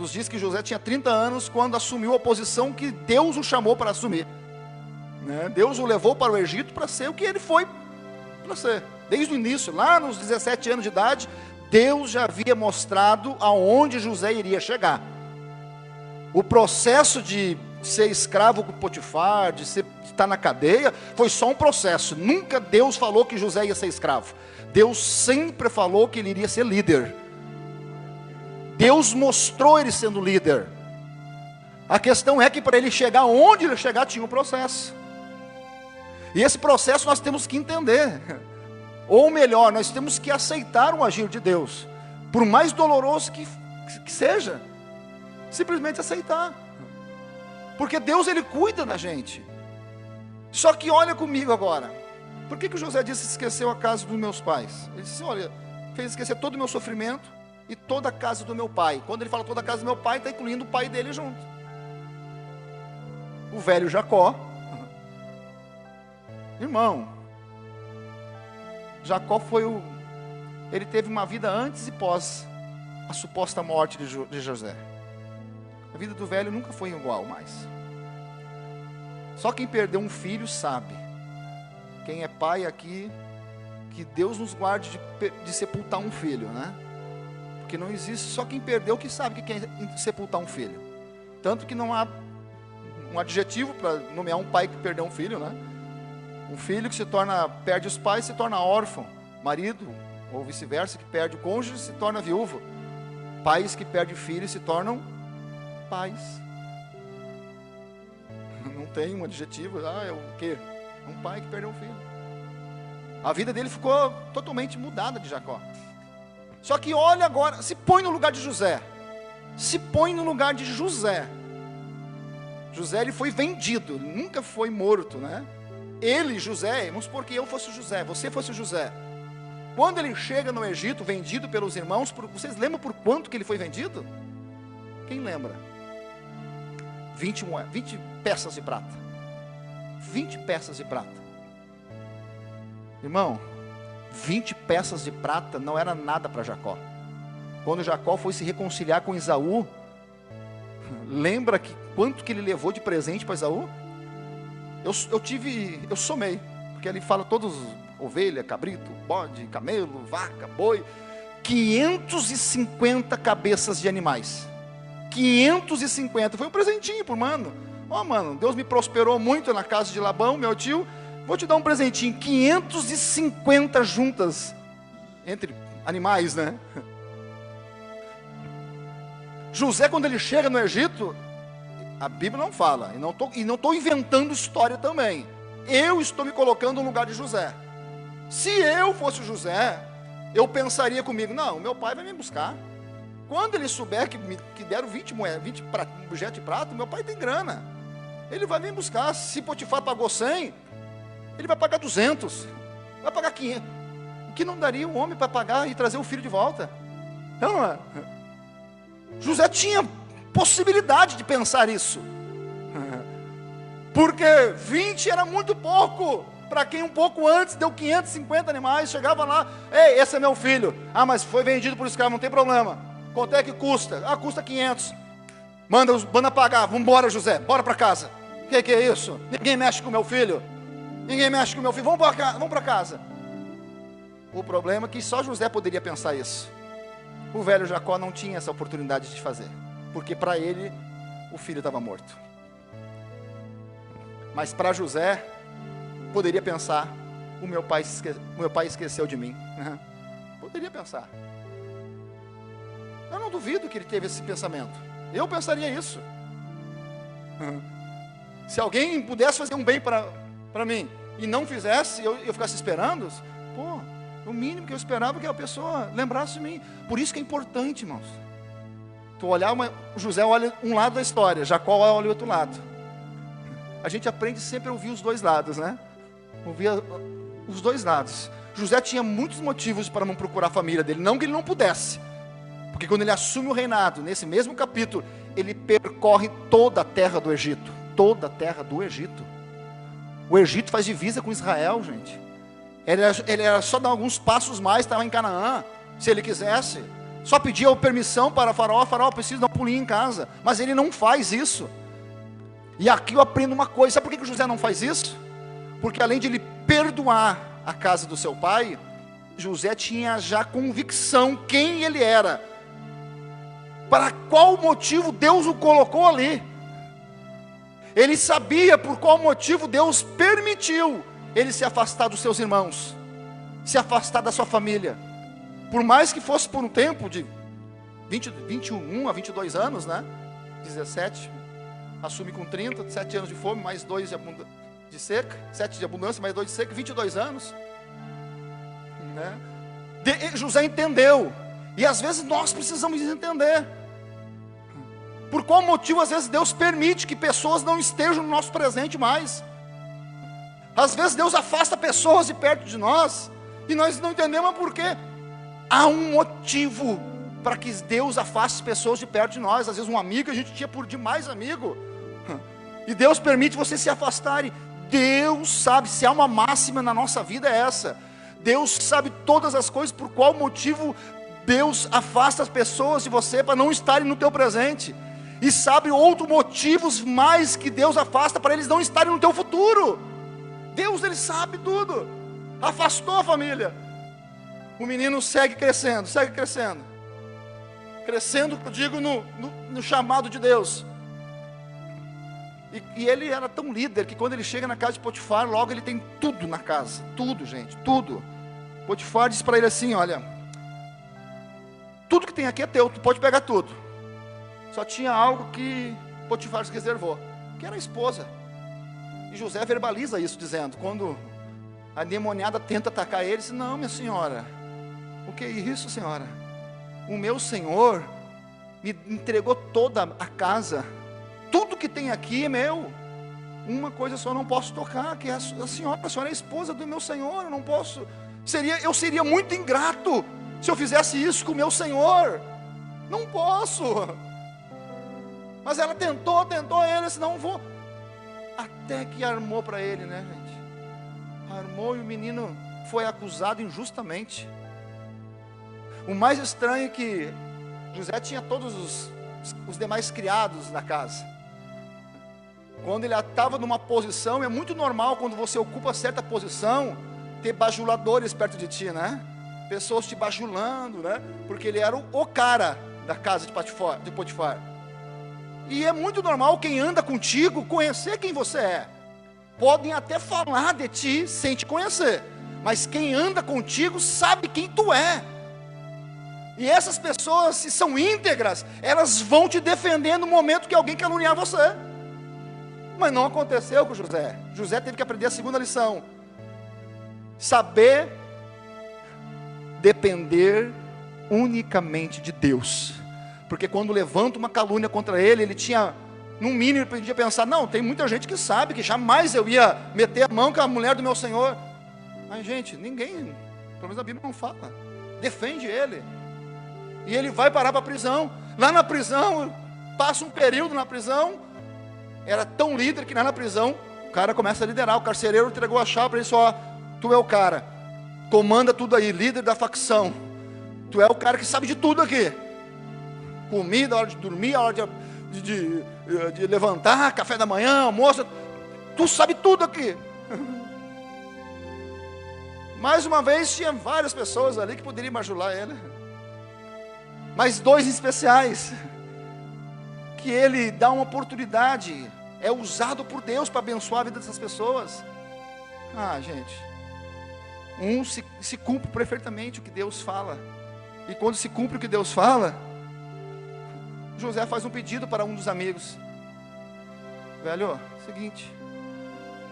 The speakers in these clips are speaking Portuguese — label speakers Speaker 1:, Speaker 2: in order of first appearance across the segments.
Speaker 1: nos diz que José tinha 30 anos quando assumiu a posição que Deus o chamou para assumir, né? Deus o levou para o Egito para ser o que ele foi para ser. Desde o início, lá nos 17 anos de idade, Deus já havia mostrado aonde José iria chegar. O processo de ser escravo com Potifar, de estar na cadeia, foi só um processo. Nunca Deus falou que José ia ser escravo. Deus sempre falou que ele iria ser líder. Deus mostrou ele sendo líder. A questão é que para ele chegar onde ele chegar, tinha um processo. E esse processo nós temos que entender. Ou melhor, nós temos que aceitar o agir de Deus. Por mais doloroso que seja. Simplesmente aceitar. Porque Deus, ele cuida da gente. Só que olha comigo agora. Por que José disse que esqueceu a casa dos meus pais? Ele disse, olha, fez esquecer todo o meu sofrimento e toda a casa do meu pai. Quando ele fala toda a casa do meu pai, está incluindo o pai dele junto. O velho Jacó. Irmão, Jacó ele teve uma vida antes e pós a suposta morte de José. A vida do velho nunca foi igual mais. Só quem perdeu um filho sabe. Quem é pai aqui, que Deus nos guarde de sepultar um filho, né? Porque não existe, só quem perdeu que sabe que é sepultar um filho. Tanto que não há um adjetivo para nomear um pai que perdeu um filho, né? Um filho que perde os pais, se torna órfão. Marido, ou vice-versa, que perde o cônjuge, se torna viúva. Pais que perdem filhos se tornam pais. Não tem um adjetivo, é o quê? Um pai que perdeu um filho. A vida dele ficou totalmente mudada de Jacó. Só que olha agora, se põe no lugar de José. Se põe no lugar de José. José, ele foi vendido, ele nunca foi morto, né? Ele, José, vamos supor que eu fosse José, você fosse José. Quando ele chega no Egito, vendido pelos irmãos, vocês lembram por quanto que ele foi vendido? Quem lembra? 20 peças de prata. 20 peças de prata. Irmão, 20 peças de prata não era nada para Jacó. Quando Jacó foi se reconciliar com Esaú, lembra quanto que ele levou de presente para Esaú? Eu somei, porque ele fala todos, ovelha, cabrito, bode, camelo, vaca, boi, 550 cabeças de animais. 550, foi um presentinho por mano. Mano, Deus me prosperou muito na casa de Labão, meu tio, vou te dar um presentinho, 550 juntas, entre animais, né? José, quando ele chega no Egito, a Bíblia não fala, e não estou inventando história também. Eu estou me colocando no lugar de José. Se eu fosse José, eu pensaria comigo, não, meu pai vai me buscar. Quando ele souber que deram 20 objetos de prata, meu pai tem grana. Ele vai me buscar. Se Potifar pagou 100, ele vai pagar 200. Vai pagar 500. O que não daria um homem para pagar e trazer o filho de volta? Não é? José tinha possibilidade de pensar isso. Porque 20 era muito pouco. Para quem um pouco antes deu 550 animais, chegava lá, ei, esse é meu filho. Ah, mas foi vendido por escravo, não tem problema. Quanto é que custa? Ah, custa 500. Manda pagar, vamos embora, José, bora para casa. O que é isso? Ninguém mexe com meu filho. Ninguém mexe com meu filho, vamos para casa. O problema é que só José poderia pensar isso. O velho Jacó não tinha essa oportunidade de fazer. Porque para ele, o filho estava morto. Mas para José, poderia pensar, o meu pai esqueceu de mim. Poderia pensar. Eu não duvido que ele teve esse pensamento. Eu pensaria isso. Se alguém pudesse fazer um bem para mim, e não fizesse, eu ficasse esperando, o mínimo que eu esperava é que a pessoa lembrasse de mim. Por isso que é importante, irmãos. José olha um lado da história, Jacó olha o outro lado. A gente aprende sempre a ouvir os dois lados, né? Ouvir os dois lados. José tinha muitos motivos para não procurar a família dele, não que ele não pudesse. Porque quando ele assume o reinado, nesse mesmo capítulo, ele percorre toda a terra do Egito. Toda a terra do Egito. O Egito faz divisa com Israel, gente. Ele era só dar alguns passos mais, estava em Canaã, se ele quisesse. Só pedia permissão para Faraó, Faraó, preciso dar um pulinho em casa. Mas ele não faz isso. E aqui eu aprendo uma coisa, sabe por que José não faz isso? Porque além de ele perdoar a casa do seu pai, José tinha já convicção quem ele era. Para qual motivo Deus o colocou ali. Ele sabia por qual motivo Deus permitiu ele se afastar dos seus irmãos, se afastar da sua família. Por mais que fosse por um tempo de 21 a 22 anos, né? 17, assume com 30, 7 anos de fome, mais 2 de seca, 7 de abundância, mais 2 de seca, 22 anos. Né? José entendeu, e às vezes nós precisamos entender. Por qual motivo às vezes Deus permite que pessoas não estejam no nosso presente mais? Às vezes Deus afasta pessoas de perto de nós, e nós não entendemos por quê. Há um motivo para que Deus afaste pessoas de perto de nós. Às vezes um amigo, a gente tinha por demais amigo, e Deus permite você se afastar. Deus sabe, se há uma máxima na nossa vida é essa. Deus sabe todas as coisas, por qual motivo Deus afasta as pessoas de você para não estarem no teu presente. E sabe outros motivos mais que Deus afasta para eles não estarem no teu futuro. Deus, Ele sabe tudo. Afastou a família. O menino segue crescendo, crescendo, eu digo, no chamado de Deus. E ele era tão líder, que quando ele chega na casa de Potifar, logo ele tem tudo na casa, tudo, gente, tudo. Potifar disse para ele assim, olha, tudo que tem aqui é teu, tu pode pegar tudo. Só tinha algo que Potifar se reservou, que era a esposa. E José verbaliza isso, dizendo, quando a endemoniada tenta atacar ele, disse, não, minha senhora, o que é isso, senhora? O meu senhor me entregou toda a casa, tudo que tem aqui é meu. Uma coisa só eu não posso tocar, que é a senhora é a esposa do meu senhor, eu não posso. Eu seria muito ingrato se eu fizesse isso com o meu senhor. Não posso. Mas ela tentou, ele disse, não vou. Até que armou para ele, né, gente? Armou e o menino foi acusado injustamente. O mais estranho é que José tinha todos os demais criados na casa. Quando ele estava numa posição, é muito normal quando você ocupa certa posição, ter bajuladores perto de ti, né? Pessoas te bajulando, né? Porque ele era o cara da casa de Potifar. E é muito normal quem anda contigo conhecer quem você é. Podem até falar de ti sem te conhecer, mas quem anda contigo sabe quem tu é. E essas pessoas, se são íntegras, elas vão te defender no momento que alguém caluniar você. Mas não aconteceu com José. José teve que aprender a segunda lição: saber depender unicamente de Deus. Porque quando levanta uma calúnia contra ele, ele tinha, no mínimo, ele podia pensar, não, tem muita gente que sabe que jamais eu ia meter a mão com a mulher do meu Senhor. Mas gente, ninguém, pelo menos a Bíblia não fala, defende ele. E ele vai parar para a prisão. Lá na prisão, passa um período na prisão, era tão líder que lá na prisão, o cara começa a liderar. O carcereiro entregou a chave para ele, ó, tu é o cara, comanda tudo aí, líder da facção. Tu é o cara que sabe de tudo aqui. Comida, a hora de dormir, a hora de levantar, café da manhã, almoço, tu sabe tudo aqui. Mais uma vez, tinha várias pessoas ali que poderiam bajular ele, mas dois especiais, que ele dá uma oportunidade, é usado por Deus para abençoar a vida dessas pessoas. Gente, se cumpre perfeitamente o que Deus fala, e quando se cumpre o que Deus fala, José faz um pedido para um dos amigos: velho, seguinte,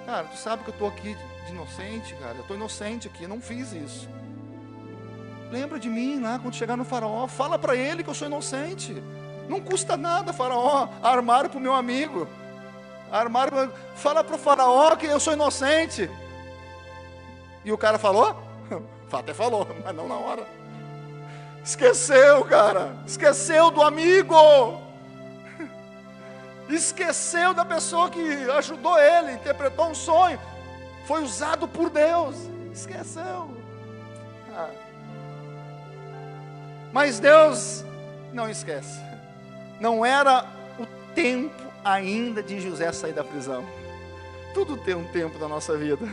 Speaker 1: cara, tu sabe que eu estou aqui de inocente, cara, eu estou inocente aqui, eu não fiz isso. Lembra de mim lá, quando chegar no faraó, fala para ele que eu sou inocente. Não custa nada, faraó, armaram para o meu amigo, fala para o faraó que eu sou inocente. E o cara falou? Até falou, mas não na hora. Esqueceu, cara, esqueceu do amigo, esqueceu da pessoa que ajudou ele, interpretou um sonho, foi usado por Deus, esqueceu. Mas Deus não esquece. Não era o tempo ainda de José sair da prisão. Tudo tem um tempo da nossa vida.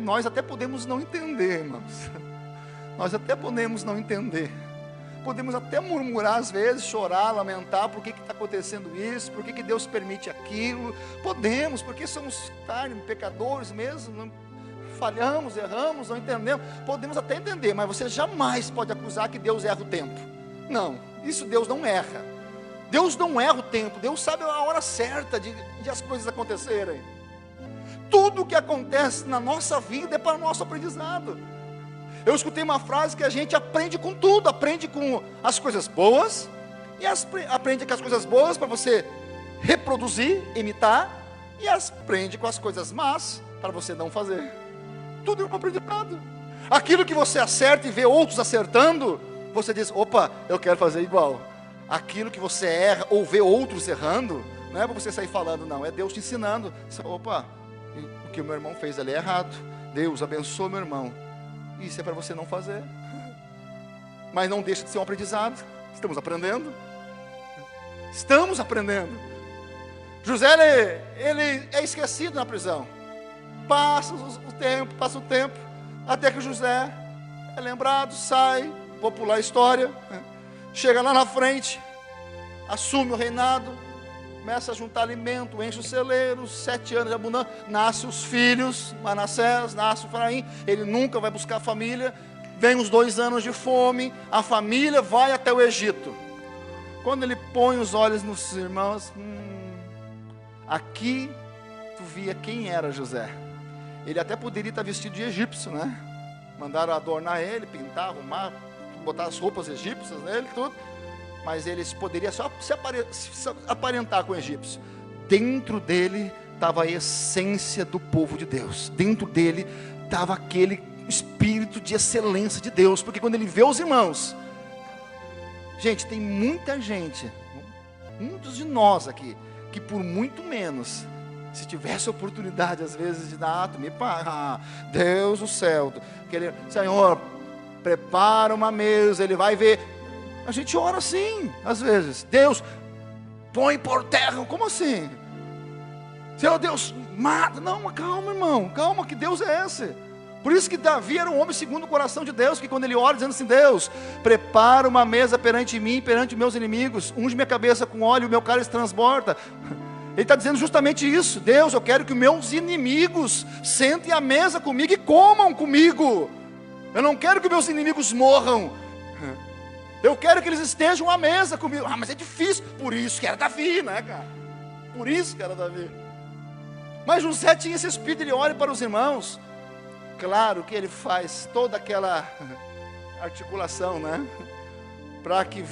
Speaker 1: Nós até podemos não entender, irmãos. Nós até podemos não entender. Podemos até murmurar às vezes, chorar, lamentar, por que está acontecendo isso, por que Deus permite aquilo. Podemos, porque somos pecadores mesmo, falhamos, erramos, não entendemos. Podemos até entender, mas você jamais pode acusar que Deus erra o tempo. Não, isso Deus não erra. Deus não erra o tempo, Deus sabe a hora certa de as coisas acontecerem. Tudo que acontece na nossa vida é para o nosso aprendizado. Eu escutei uma frase que a gente aprende com tudo, aprende com as coisas boas, e aprende com as coisas boas para você reproduzir, imitar, e aprende com as coisas más para você não fazer. Tudo é um aprendizado. Aquilo que você acerta e vê outros acertando, você diz, opa, eu quero fazer igual. Aquilo que você erra ou vê outros errando, não é para você sair falando, não, é Deus te ensinando. Opa, o que o meu irmão fez ali é errado. Deus abençoe meu irmão. Isso é para você não fazer. Mas não deixa de ser um aprendizado. Estamos aprendendo. Estamos aprendendo. José, ele é esquecido na prisão. Passa o tempo, até que José é lembrado, sai, vou pular a história, chega lá na frente, assume o reinado, começa a juntar alimento, enche os celeiros, 7 anos de abundância, nasce os filhos, Manassés, nasce o Efraim, ele nunca vai buscar a família, vem os 2 anos de fome, a família vai até o Egito. Quando ele põe os olhos nos irmãos, aqui tu via quem era José. Ele até poderia estar vestido de egípcio, né? Mandaram adornar ele, pintar, arrumar, botar as roupas egípcias nele, tudo. Mas ele poderia só se aparentar com o egípcio. Dentro dele estava a essência do povo de Deus. Dentro dele estava aquele espírito de excelência de Deus. Porque quando ele vê os irmãos... Gente, tem muita gente, muitos de nós aqui, que por muito menos... Se tivesse oportunidade, às vezes, de dar ato, me paga, Deus do céu, Senhor, prepara uma mesa, Ele vai ver. A gente ora assim, às vezes. Deus, põe por terra, como assim? Senhor Deus, mata. Não, calma, irmão, calma, que Deus é esse? Por isso que Davi era um homem segundo o coração de Deus, que quando ele ora, dizendo assim, Deus, prepara uma mesa perante mim, perante meus inimigos, unge minha cabeça com óleo, o meu cálice transborda. Ele está dizendo justamente isso. Deus, eu quero que meus inimigos sentem à mesa comigo e comam comigo. Eu não quero que meus inimigos morram. Eu quero que eles estejam à mesa comigo. Mas é difícil. Por isso que era Davi, né, cara? Por isso que era Davi. Mas José tinha esse espírito, ele olha para os irmãos. Claro que ele faz toda aquela articulação, né? Para que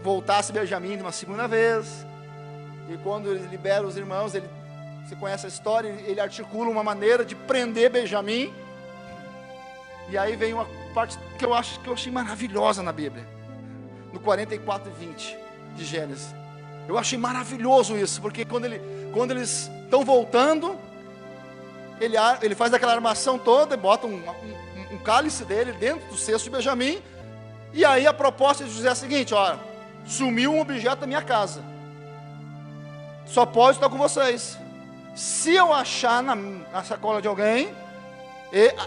Speaker 1: voltasse Benjamim uma segunda vez. E quando ele libera os irmãos, você conhece a história, ele articula uma maneira de prender Benjamim. E aí vem uma parte que eu achei maravilhosa na Bíblia. No 44:20 de Gênesis. Eu achei maravilhoso isso, porque quando eles estão voltando, ele faz aquela armação toda, bota um cálice dele dentro do cesto de Benjamim. E aí a proposta de José é a seguinte, ó, sumiu um objeto da minha casa. Só pode estar com vocês. Se eu achar na sacola de alguém,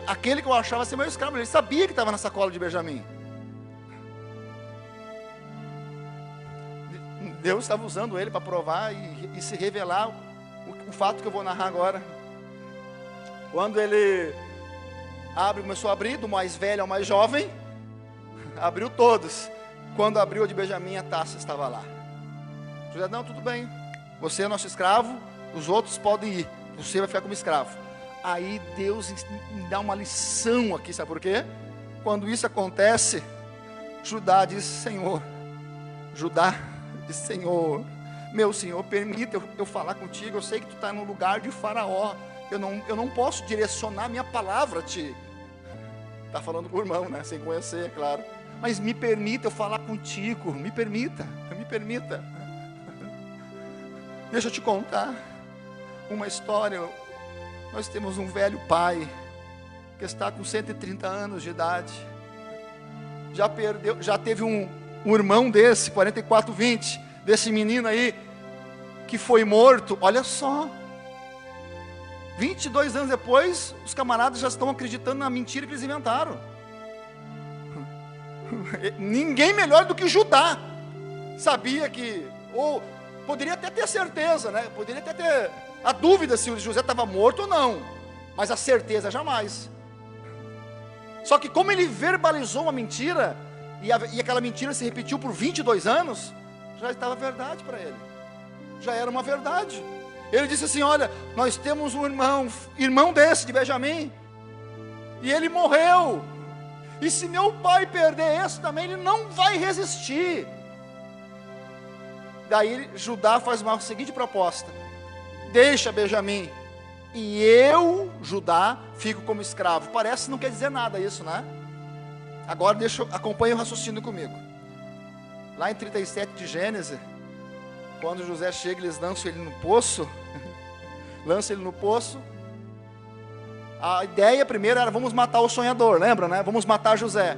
Speaker 1: aquele que eu achava vai ser meu escravo. Ele sabia que estava na sacola de Benjamim. Deus estava usando ele para provar e se revelar o fato que eu vou narrar agora. Quando ele começou a abrir, do mais velho ao mais jovem, abriu todos. Quando abriu a de Benjamim, a taça estava lá. José, não, tudo bem. Você é nosso escravo, os outros podem ir, você vai ficar como escravo. Aí Deus me dá uma lição aqui, sabe por quê? Quando isso acontece, Judá diz, Senhor, meu Senhor, permita eu falar contigo, eu sei que tu está no lugar de Faraó, eu não posso direcionar minha palavra a ti. Está falando com o irmão, né? Sem conhecer, é claro. Mas me permita eu falar contigo, me permita. Deixa eu te contar uma história. Nós temos um velho pai que está com 130 anos de idade. já teve um irmão desse, 44:20, desse menino aí, que foi morto. Olha só, 22 anos depois, os camaradas já estão acreditando na mentira que eles inventaram. Ninguém melhor do que Judá sabia que, ou poderia até ter certeza, né? Poderia até ter a dúvida se o José estava morto ou não, mas a certeza jamais. Só que como ele verbalizou uma mentira, e aquela mentira se repetiu por 22 anos, já estava verdade para ele, já era uma verdade. Ele disse assim: olha, nós temos um irmão desse, de Benjamim, e ele morreu, e se meu pai perder esse também, ele não vai resistir. Daí Judá faz uma seguinte proposta: deixa Benjamim, e eu, Judá, fico como escravo. Parece que não quer dizer nada isso, né? Agora acompanhe o raciocínio comigo. Lá em 37 de Gênesis, quando José chega, eles lançam ele no poço. A ideia primeiro era: vamos matar o sonhador, lembra, né? Vamos matar José.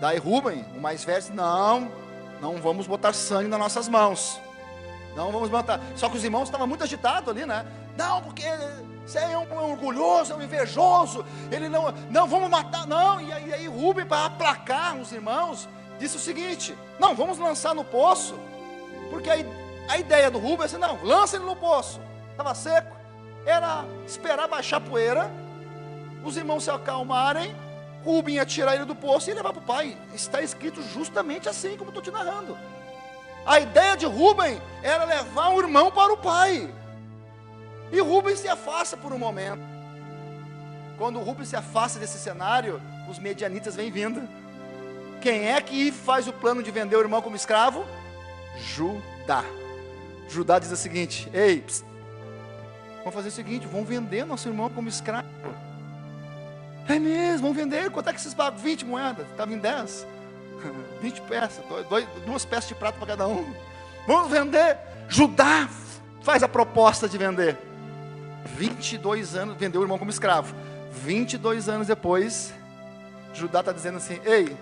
Speaker 1: Daí Rúben, o mais velho, disse: não vamos botar sangue nas nossas mãos, não vamos matar. Só que os irmãos estavam muito agitados ali, né? Não, porque você é um orgulhoso, é um invejoso, ele não vamos matar, não. E aí Rúben, para aplacar os irmãos, disse o seguinte: não, vamos lançar no poço, porque a ideia do Rúben é assim: não, lança ele no poço. Estava seco, era esperar baixar a poeira, os irmãos se acalmarem, Rúben ia tirar ele do poço e levar para o pai. Está escrito justamente assim como estou te narrando. A ideia de Rúben era levar o irmão para o pai. E Rúben se afasta por um momento. Quando Rúben se afasta desse cenário, os medianitas vêm vindo. Quem é que faz o plano de vender o irmão como escravo? Judá. Judá diz o seguinte: ei, vamos fazer o seguinte, vamos vender nosso irmão como escravo. É mesmo, vamos vender. Quanto é que vocês pagam? 20 moedas, estava em 10. 20 peças, 2 peças de prata para cada um. Vamos vender. Judá faz a proposta de vender. 22 anos, vendeu o irmão como escravo. 22 anos depois, Judá está dizendo assim: ei,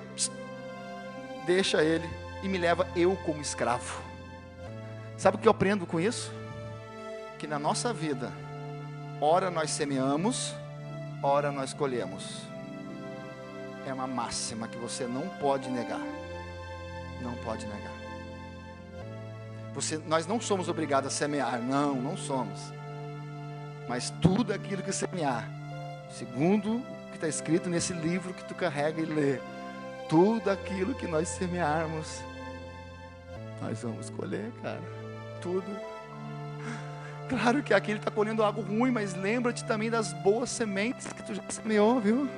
Speaker 1: deixa ele e me leva eu como escravo. Sabe o que eu aprendo com isso? Que na nossa vida, ora nós semeamos, ora nós colhemos. É uma máxima que você não pode negar. Não pode negar. Nós não somos obrigados a semear, não somos. Mas tudo aquilo que semear, segundo o que está escrito nesse livro que tu carrega e lê, tudo aquilo que nós semearmos, nós vamos colher, cara. Tudo. Claro que aqui ele está colhendo algo ruim, mas lembra-te também das boas sementes que tu já semeou, viu?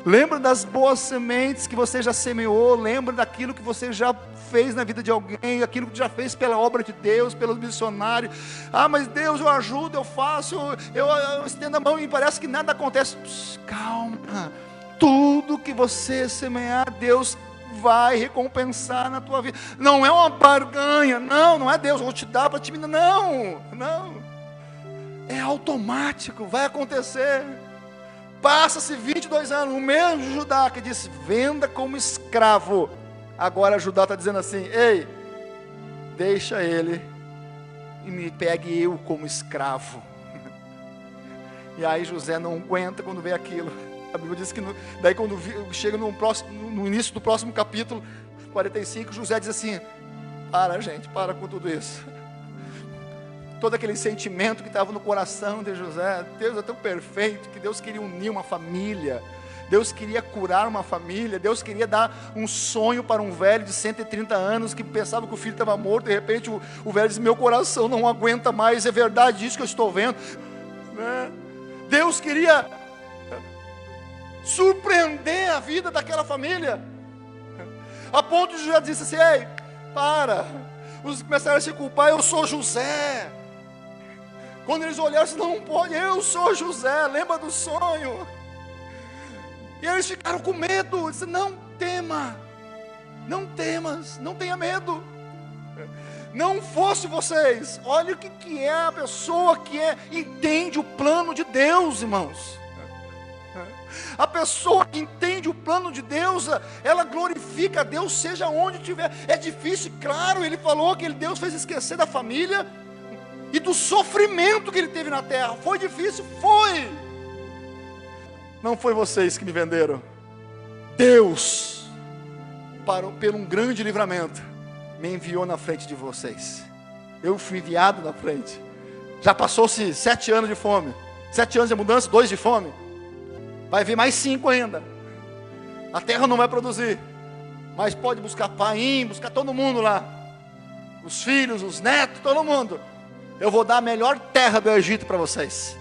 Speaker 1: Lembra das boas sementes que você já semeou. Lembra daquilo que você já fez na vida de alguém, aquilo que já fez pela obra de Deus, pelos missionários. Ah, mas Deus, eu ajudo, eu faço, eu estendo a mão e parece que nada acontece. Calma, tudo que você semear, Deus vai recompensar na tua vida. Não é uma barganha, não é Deus, vou te dar para te... não, é automático, vai acontecer. Passa-se 22 anos, o mesmo Judá que disse: venda como escravo, agora Judá está dizendo assim: ei, deixa ele e me pegue eu como escravo. E aí José não aguenta quando vê aquilo. A Bíblia diz que daí quando chega no início do próximo capítulo 45, José diz assim: para com tudo isso. Todo aquele sentimento que estava no coração de José, Deus é tão perfeito que Deus queria unir uma família, Deus queria curar uma família, Deus queria dar um sonho para um velho de 130 anos que pensava que o filho estava morto. De repente o velho diz: meu coração não aguenta mais, é verdade isso que eu estou vendo, né? Deus queria surpreender a vida daquela família, a ponto de José disse assim: ei, para. Os começaram a se culpar: eu sou José. Quando eles olharam, disse: não pode, eu sou José, lembra do sonho? E eles ficaram com medo. Disse: não tema, não temas, não tenha medo. Não fosse vocês. Olha o que é a pessoa que entende o plano de Deus, irmãos. A pessoa que entende o plano de Deus, ela glorifica a Deus, seja onde estiver. É difícil, claro, ele falou que Deus fez esquecer da família e do sofrimento que ele teve na terra. Foi difícil? Foi. Não foi vocês que me venderam. Deus, pelo um grande livramento, me enviou na frente de vocês. Eu fui enviado na frente. Já passou-se 7 anos de fome, 7 anos de mudança, 2 de fome. Vai vir mais 5 ainda. A terra não vai produzir, mas pode buscar Paim, buscar todo mundo lá, os filhos, os netos, todo mundo. Eu vou dar a melhor terra do Egito para vocês.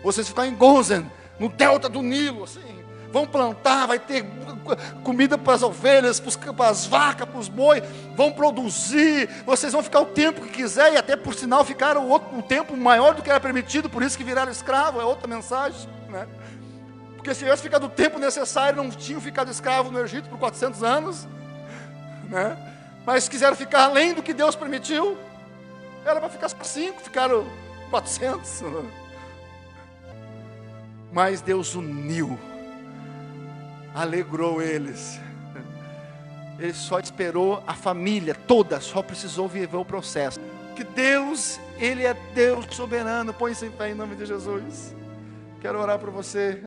Speaker 1: Vocês ficam em Gozen, no delta do Nilo, assim. Vão plantar, vai ter comida para as ovelhas, para as vacas, para os bois. Vão produzir, vocês vão ficar o tempo que quiser. E até por sinal ficaram um tempo maior do que era permitido. Por isso que viraram escravo, é outra mensagem, né? Porque se tivesse ficado o tempo necessário, não tinham ficado escravos no Egito por 400 anos, né? Mas quiseram ficar além do que Deus permitiu. Era para ficar 5, ficaram 400. Mas Deus uniu, alegrou eles. Ele só esperou a família toda, só precisou viver o processo. Que Deus, Ele é Deus soberano. Põe-se em pé em nome de Jesus. Quero orar por você.